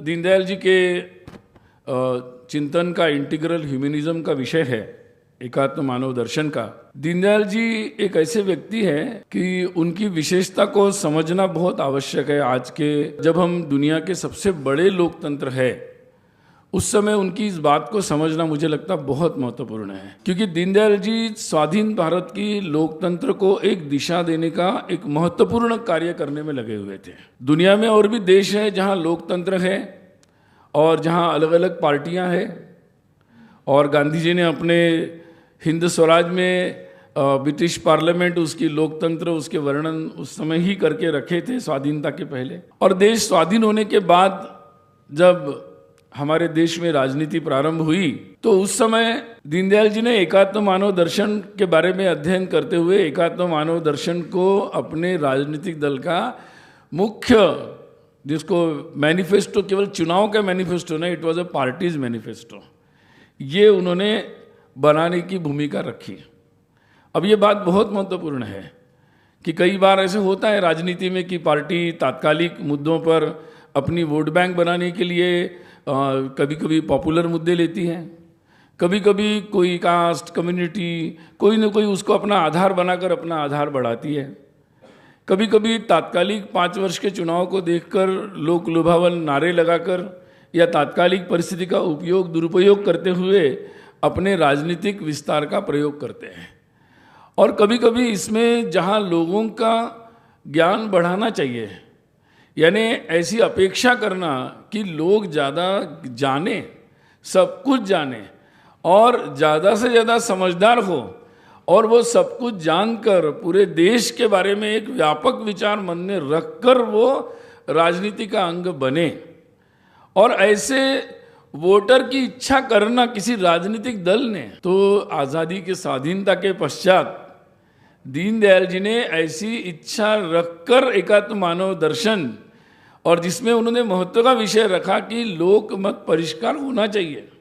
दीनदयाल जी के चिंतन का इंटीग्रल ह्यूमनिज्म का विषय है, एकात्म मानव दर्शन का। दीनदयाल जी एक ऐसे व्यक्ति हैं कि उनकी विशेषता को समझना बहुत आवश्यक है। आज के जब हम दुनिया के सबसे बड़े लोकतंत्र है, उस समय उनकी इस बात को समझना मुझे लगता बहुत महत्वपूर्ण है, क्योंकि दीनदयाल जी स्वाधीन भारत की लोकतंत्र को एक दिशा देने का एक महत्वपूर्ण कार्य करने में लगे हुए थे। दुनिया में और भी देश हैं जहां लोकतंत्र है और जहां अलग अलग पार्टियां हैं, और गांधी जी ने अपने हिंद स्वराज में ब्रिटिश पार्लियामेंट, उसकी लोकतंत्र, उसके वर्णन उस समय ही करके रखे थे स्वाधीनता के पहले। और देश स्वाधीन होने के बाद जब हमारे देश में राजनीति प्रारंभ हुई तो उस समय दीनदयाल जी ने एकात्म मानव दर्शन के बारे में अध्ययन करते हुए एकात्म मानव दर्शन को अपने राजनीतिक दल का मुख्य, जिसको मैनिफेस्टो, केवल चुनाव का मैनिफेस्टो नहीं, it was a parties manifesto, ये उन्होंने बनाने की भूमिका रखी। अब ये बात बहुत महत्वपूर्ण है कि कई बार ऐसे होता है राजनीति में कि पार्टी तात्कालिक मुद्दों पर अपनी वोट बैंक बनाने के लिए कभी कभी पॉपुलर मुद्दे लेती है, कभी कभी कोई कास्ट, कम्युनिटी, कोई ना कोई उसको अपना आधार बनाकर अपना आधार बढ़ाती है। कभी कभी तात्कालिक 5 वर्ष के चुनाव को देखकर लोक लुभावन नारे लगाकर या तात्कालिक परिस्थिति का दुरुपयोग करते हुए अपने राजनीतिक विस्तार का प्रयोग करते हैं। और कभी कभी इसमें जहां लोगों का ज्ञान बढ़ाना चाहिए, यानी ऐसी अपेक्षा करना कि लोग ज़्यादा जाने, सब कुछ जाने और ज़्यादा से ज़्यादा समझदार हो, और वो सब कुछ जानकर पूरे देश के बारे में एक व्यापक विचार मन में रखकर वो राजनीति का अंग बने। और ऐसे वोटर की इच्छा करना किसी राजनीतिक दल ने, तो आज़ादी के स्वाधीनता के पश्चात दीनदयाल जी ने ऐसी इच्छा रखकर एकात्म मानव दर्शन, और जिसमें उन्होंने महत्व का विषय रखा कि लोक मत परिष्कार होना चाहिए।